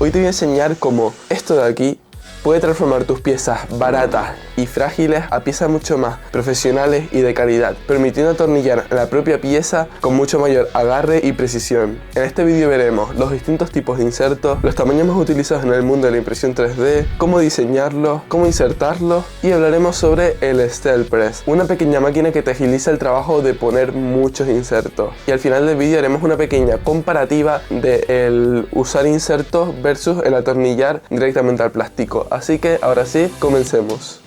Hoy te voy a enseñar cómo esto de aquí puede transformar tus piezas baratas y frágiles a piezas mucho más profesionales y de calidad, permitiendo atornillar la propia pieza con mucho mayor agarre y precisión. En este vídeo veremos los distintos tipos de insertos, los tamaños más utilizados en el mundo de la impresión 3D, cómo diseñarlos, cómo insertarlos y hablaremos sobre el SteelPress, una pequeña máquina que te agiliza el trabajo de poner muchos insertos. Y al final del vídeo haremos una pequeña comparativa de el usar insertos versus el atornillar directamente al plástico. Así que ahora sí, comencemos.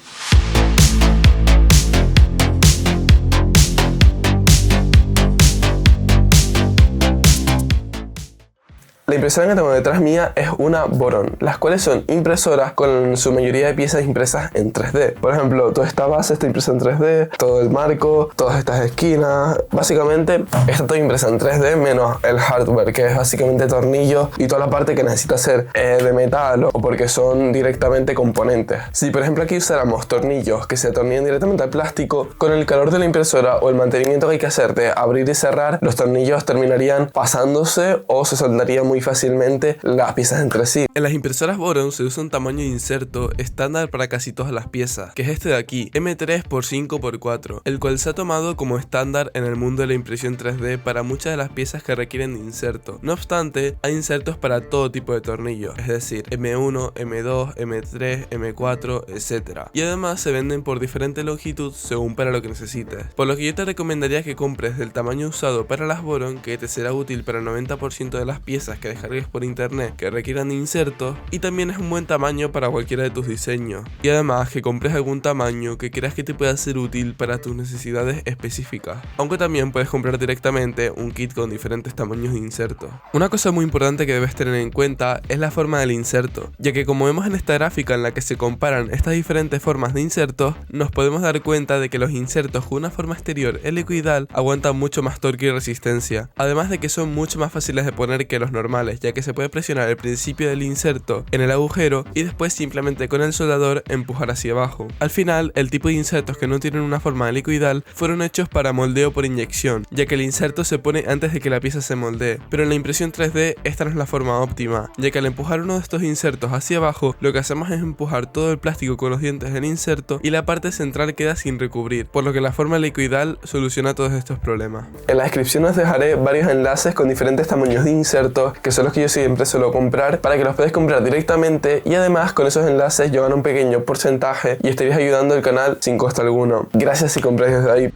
La impresora que tengo detrás mía es una Voron, las cuales son impresoras con su mayoría de piezas impresas en 3D. Por ejemplo, toda esta base está impresa en 3D, todo el marco, todas estas esquinas, básicamente está todo impresa en 3D menos el hardware, que es básicamente tornillos y toda la parte que necesita ser de metal o porque son directamente componentes. Si por ejemplo aquí usáramos tornillos que se atornillan directamente al plástico, con el calor de la impresora o el mantenimiento que hay que hacer de abrir y cerrar, los tornillos terminarían pasándose o se soldarían muy fácilmente las piezas entre sí. En las impresoras Voron se usa un tamaño de inserto estándar para casi todas las piezas, que es este de aquí, M3x5x4, el cual se ha tomado como estándar en el mundo de la impresión 3D para muchas de las piezas que requieren de inserto. No obstante, hay insertos para todo tipo de tornillos, es decir, M1, M2, M3, M4, etc. Y además se venden por diferente longitud según para lo que necesites. Por lo que yo te recomendaría que compres del tamaño usado para las Voron, que te será útil para el 90% de las piezas que descargues por internet que requieran de insertos, y también es un buen tamaño para cualquiera de tus diseños. Y además que compres algún tamaño que creas que te pueda ser útil para tus necesidades específicas, aunque también puedes comprar directamente un kit con diferentes tamaños de insertos. Una cosa muy importante que debes tener en cuenta es la forma del inserto, ya que como vemos en esta gráfica en la que se comparan estas diferentes formas de insertos, nos podemos dar cuenta de que los insertos con una forma exterior helicoidal aguantan mucho más torque y resistencia, además de que son mucho más fáciles de poner que los normales, ya que se puede presionar el principio del inserto en el agujero y después simplemente con el soldador empujar hacia abajo. Al final, el tipo de insertos que no tienen una forma helicoidal fueron hechos para moldeo por inyección, ya que el inserto se pone antes de que la pieza se moldee, pero en la impresión 3D esta no es la forma óptima, ya que al empujar uno de estos insertos hacia abajo, lo que hacemos es empujar todo el plástico con los dientes del inserto y la parte central queda sin recubrir, por lo que la forma helicoidal soluciona todos estos problemas. En la descripción os dejaré varios enlaces con diferentes tamaños de insertos, que son los que yo siempre suelo comprar, para que los podáis comprar directamente, y además con esos enlaces yo gano un pequeño porcentaje y estaréis ayudando al canal sin costo alguno. Gracias si compráis desde ahí.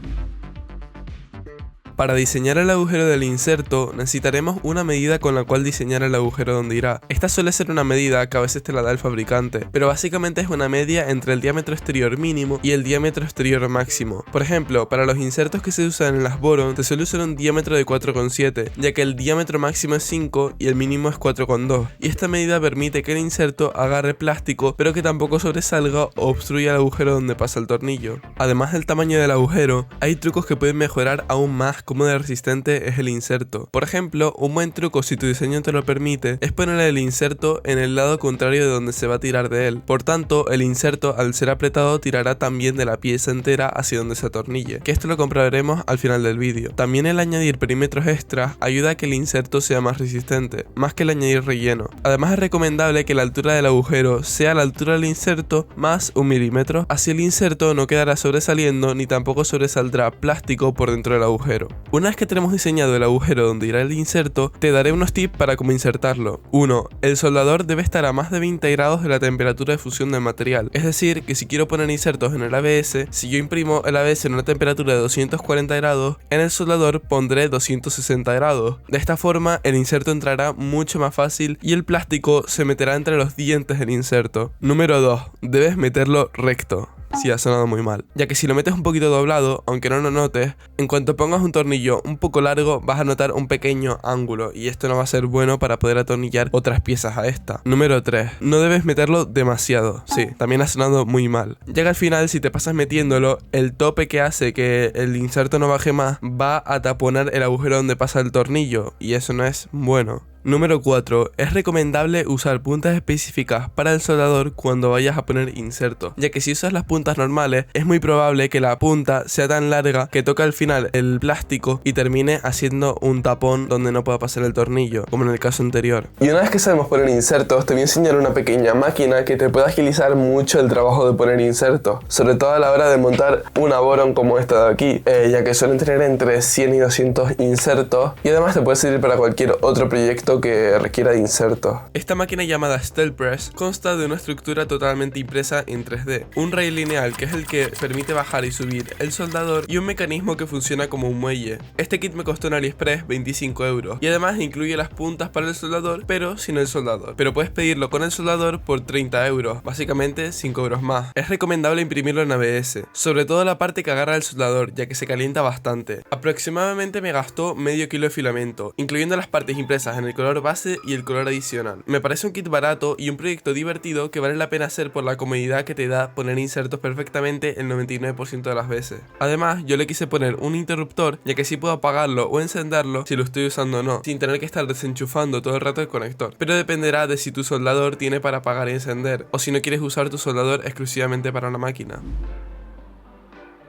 Para diseñar el agujero del inserto necesitaremos una medida con la cual diseñar el agujero donde irá. Esta suele ser una medida que a veces te la da el fabricante, pero básicamente es una media entre el diámetro exterior mínimo y el diámetro exterior máximo. Por ejemplo, para los insertos que se usan en las Voron se suele usar un diámetro de 4,7, ya que el diámetro máximo es 5 y el mínimo es 4,2, y esta medida permite que el inserto agarre plástico pero que tampoco sobresalga o obstruya el agujero donde pasa el tornillo. Además del tamaño del agujero, hay trucos que pueden mejorar aún más cómo de resistente es el inserto. Por ejemplo, un buen truco, si tu diseño te lo permite, es poner el inserto en el lado contrario de donde se va a tirar de él. Por tanto, el inserto al ser apretado tirará también de la pieza entera hacia donde se atornille, que esto lo comprobaremos al final del vídeo. También el añadir perímetros extras ayuda a que el inserto sea más resistente, más que el añadir relleno. Además es recomendable que la altura del agujero sea la altura del inserto más 1 milímetro, así el inserto no quedará sobresaliendo ni tampoco sobresaldrá plástico por dentro del agujero. Una vez que tenemos diseñado el agujero donde irá el inserto, te daré unos tips para cómo insertarlo. 1. El soldador debe estar a más de 20 grados de la temperatura de fusión del material. Es decir, que si quiero poner insertos en el ABS, si yo imprimo el ABS en una temperatura de 240 grados, en el soldador pondré 260 grados. De esta forma, el inserto entrará mucho más fácil y el plástico se meterá entre los dientes del inserto. Número 2. Debes meterlo recto. Sí, ha sonado muy mal, ya que si lo metes un poquito doblado, aunque no lo notes, en cuanto pongas un tornillo un poco largo vas a notar un pequeño ángulo y esto no va a ser bueno para poder atornillar otras piezas a esta. Número 3. No debes meterlo demasiado. Sí, también ha sonado muy mal, ya que al final si te pasas metiéndolo, el tope que hace que el inserto no baje más va a taponar el agujero donde pasa el tornillo y eso no es bueno. Número 4. Es recomendable usar puntas específicas para el soldador cuando vayas a poner insertos, ya que si usas las puntas normales es muy probable que la punta sea tan larga que toque al final el plástico y termine haciendo un tapón donde no pueda pasar el tornillo, como en el caso anterior. Y una vez que sabemos poner insertos, te voy a enseñar una pequeña máquina que te puede agilizar mucho el trabajo de poner insertos, sobre todo a la hora de montar una Boron como esta de aquí, ya que suelen tener entre 100 y 200 insertos y además te puede servir para cualquier otro proyecto que requiera de insertos. Esta máquina llamada SteelPress consta de una estructura totalmente impresa en 3D, un rail lineal que es el que permite bajar y subir el soldador y un mecanismo que funciona como un muelle. Este kit me costó en AliExpress 25 € y además incluye las puntas para el soldador pero sin el soldador, pero puedes pedirlo con el soldador por 30 €, básicamente 5 € más. Es recomendable imprimirlo en ABS, sobre todo la parte que agarra el soldador ya que se calienta bastante. Aproximadamente me gastó medio kilo de filamento, incluyendo las partes impresas en el color base y el color adicional. Me parece un kit barato y un proyecto divertido que vale la pena hacer por la comodidad que te da poner insertos perfectamente el 99% de las veces. Además, yo le quise poner un interruptor ya que así puedo apagarlo o encenderlo si lo estoy usando o no, sin tener que estar desenchufando todo el rato el conector. Pero dependerá de si tu soldador tiene para apagar y encender, o si no quieres usar tu soldador exclusivamente para la máquina.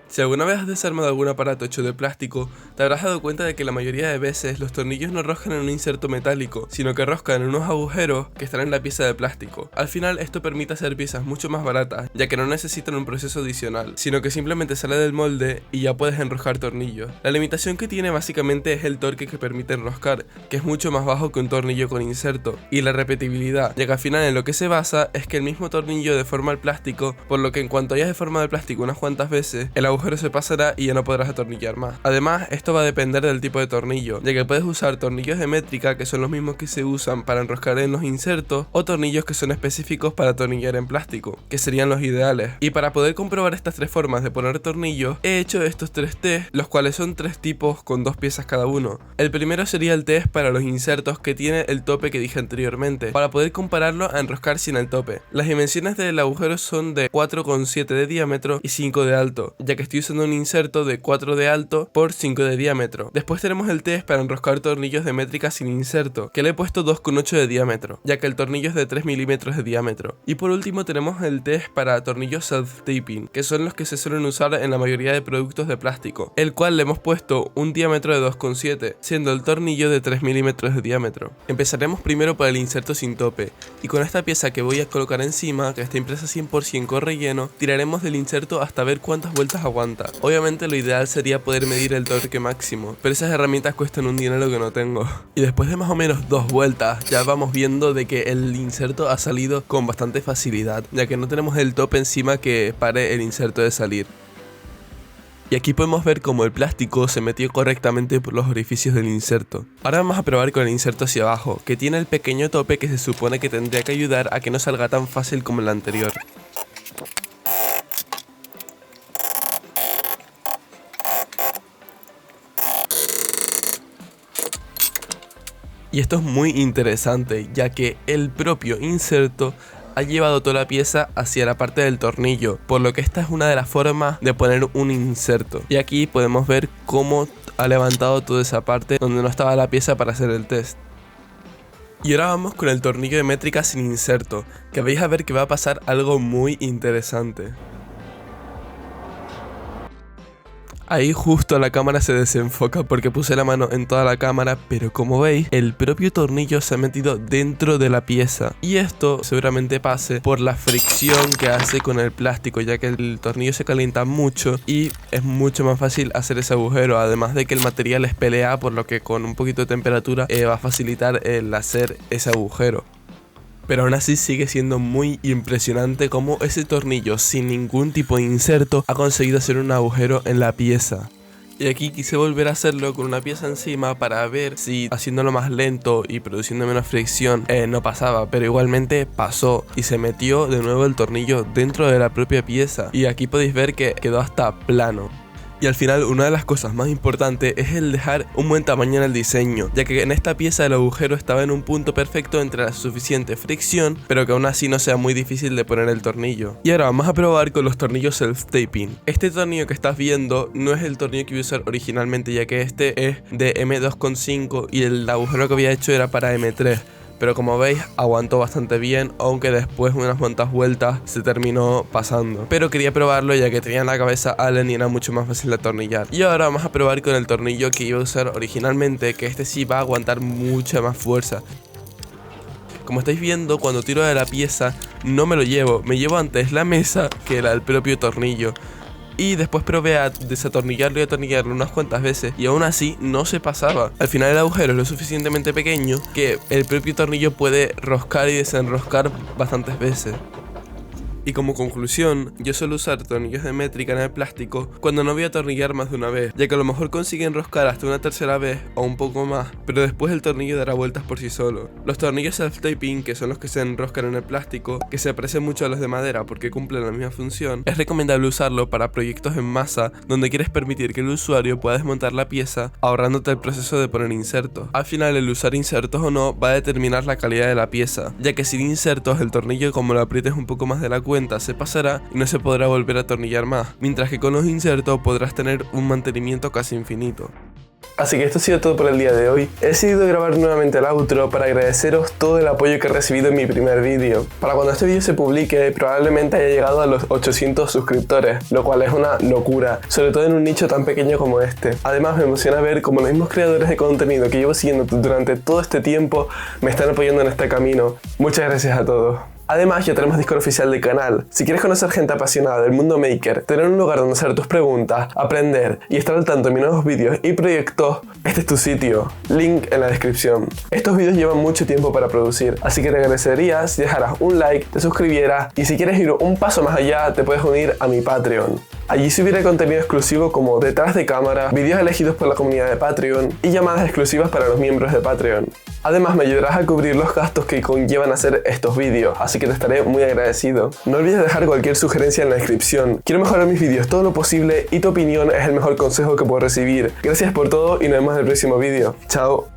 Si alguna vez has desarmado algún aparato hecho de plástico, te habrás dado cuenta de que la mayoría de veces los tornillos no roscan en un inserto metálico, sino que roscan en unos agujeros que están en la pieza de plástico. Al final esto permite hacer piezas mucho más baratas, ya que no necesitan un proceso adicional, sino que simplemente sale del molde y ya puedes enroscar tornillos. La limitación que tiene básicamente es el torque que permite enroscar, que es mucho más bajo que un tornillo con inserto, y la repetibilidad, ya que al final en lo que se basa es que el mismo tornillo deforma el plástico, por lo que en cuanto hayas deformado el plástico unas cuantas veces, el agujero se pasará y ya no podrás atornillar más. Además, esto va a depender del tipo de tornillo, ya que puedes usar tornillos de métrica que son los mismos que se usan para enroscar en los insertos, o tornillos que son específicos para atornillar en plástico, que serían los ideales. Y para poder comprobar estas tres formas de poner tornillos, he hecho estos tres test, los cuales son tres tipos con 2 piezas cada uno. El primero sería el test para los insertos, que tiene el tope que dije anteriormente, para poder compararlo a enroscar sin el tope. Las dimensiones del agujero son de 4,7 de diámetro y 5 de alto, ya que estoy usando un inserto de 4 de alto por 5 de diámetro. Después tenemos el test para enroscar tornillos de métrica sin inserto, que le he puesto 2,8 de diámetro, ya que el tornillo es de 3 milímetros de diámetro. Y por último tenemos el test para tornillos self-taping, que son los que se suelen usar en la mayoría de productos de plástico, el cual le hemos puesto un diámetro de 2,7, siendo el tornillo de 3 milímetros de diámetro. Empezaremos primero por el inserto sin tope, y con esta pieza que voy a colocar encima, que está impresa 100% con relleno, tiraremos del inserto hasta ver cuántas vueltas aguanta. Obviamente lo ideal sería poder medir el torque máximo, pero esas herramientas cuestan un dinero que no tengo. Y después de más o menos 2 vueltas, ya vamos viendo de que el inserto ha salido con bastante facilidad, ya que no tenemos el tope encima que pare el inserto de salir. Y aquí podemos ver cómo el plástico se metió correctamente por los orificios del inserto. Ahora vamos a probar con el inserto hacia abajo, que tiene el pequeño tope que se supone que tendría que ayudar a que no salga tan fácil como el anterior. Y esto es muy interesante, ya que el propio inserto ha llevado toda la pieza hacia la parte del tornillo, por lo que esta es una de las formas de poner un inserto. Y aquí podemos ver cómo ha levantado toda esa parte donde no estaba la pieza para hacer el test. Y ahora vamos con el tornillo de métrica sin inserto, que vais a ver que va a pasar algo muy interesante. Ahí justo la cámara se desenfoca porque puse la mano en toda la cámara, pero como veis, el propio tornillo se ha metido dentro de la pieza. Y esto seguramente pase por la fricción que hace con el plástico, ya que el tornillo se calienta mucho y es mucho más fácil hacer ese agujero. Además de que el material es PLA, por lo que con un poquito de temperatura va a facilitar el hacer ese agujero. Pero aún así sigue siendo muy impresionante cómo ese tornillo sin ningún tipo de inserto ha conseguido hacer un agujero en la pieza. Y aquí quise volver a hacerlo con una pieza encima para ver si haciéndolo más lento y produciendo menos fricción no pasaba, pero igualmente pasó y se metió de nuevo el tornillo dentro de la propia pieza. Y aquí podéis ver que quedó hasta plano. Y al final una de las cosas más importantes es el dejar un buen tamaño en el diseño, ya que en esta pieza el agujero estaba en un punto perfecto entre la suficiente fricción, pero que aún así no sea muy difícil de poner el tornillo. Y ahora vamos a probar con los tornillos self-taping. Este tornillo que estás viendo no es el tornillo que iba a usar originalmente, ya que este es de M2,5 y el agujero que había hecho era para M3. Pero como veis aguantó bastante bien, aunque después de unas cuantas vueltas se terminó pasando. Pero quería probarlo ya que tenía en la cabeza Allen y era mucho más fácil de atornillar. Y ahora vamos a probar con el tornillo que iba a usar originalmente, que este sí va a aguantar mucha más fuerza. Como estáis viendo, cuando tiro de la pieza no me me llevo antes la mesa que el propio tornillo. Y después probé a desatornillarlo y atornillarlo unas cuantas veces y aún así no se pasaba. Al final el agujero es lo suficientemente pequeño que el propio tornillo puede roscar y desenroscar bastantes veces. Y como conclusión, yo suelo usar tornillos de métrica en el plástico cuando no voy a atornillar más de una vez, ya que a lo mejor consigue enroscar hasta una tercera vez o un poco más, pero después el tornillo dará vueltas por sí solo. Los tornillos self-taping, que son los que se enroscan en el plástico, que se parecen mucho a los de madera porque cumplen la misma función, es recomendable usarlo para proyectos en masa donde quieres permitir que el usuario pueda desmontar la pieza ahorrándote el proceso de poner insertos. Al final el usar insertos o no va a determinar la calidad de la pieza, ya que sin insertos el tornillo, como lo aprietes un poco más de la cuenta, se pasará y no se podrá volver a atornillar más, mientras que con los insertos podrás tener un mantenimiento casi infinito. Así que esto ha sido todo por el día de hoy. He decidido grabar nuevamente el outro para agradeceros todo el apoyo que he recibido en mi primer vídeo. Para cuando este vídeo se publique probablemente haya llegado a los 800 suscriptores, lo cual es una locura, sobre todo en un nicho tan pequeño como este. Además me emociona ver cómo los mismos creadores de contenido que llevo siguiendo durante todo este tiempo me están apoyando en este camino. Muchas gracias a todos. Además ya tenemos Discord oficial del canal. Si quieres conocer gente apasionada del mundo maker, tener un lugar donde hacer tus preguntas, aprender y estar al tanto de mis nuevos vídeos y proyectos, este es tu sitio. Link en la descripción. Estos vídeos llevan mucho tiempo para producir, así que te agradecería si dejaras un like, te suscribieras y si quieres ir un paso más allá te puedes unir a mi Patreon. Allí subiré contenido exclusivo como detrás de cámara, vídeos elegidos por la comunidad de Patreon y llamadas exclusivas para los miembros de Patreon. Además me ayudarás a cubrir los gastos que conllevan hacer estos vídeos, así que te estaré muy agradecido. No olvides dejar cualquier sugerencia en la descripción. Quiero mejorar mis vídeos todo lo posible y tu opinión es el mejor consejo que puedo recibir. Gracias por todo y nos vemos en el próximo vídeo. Chao.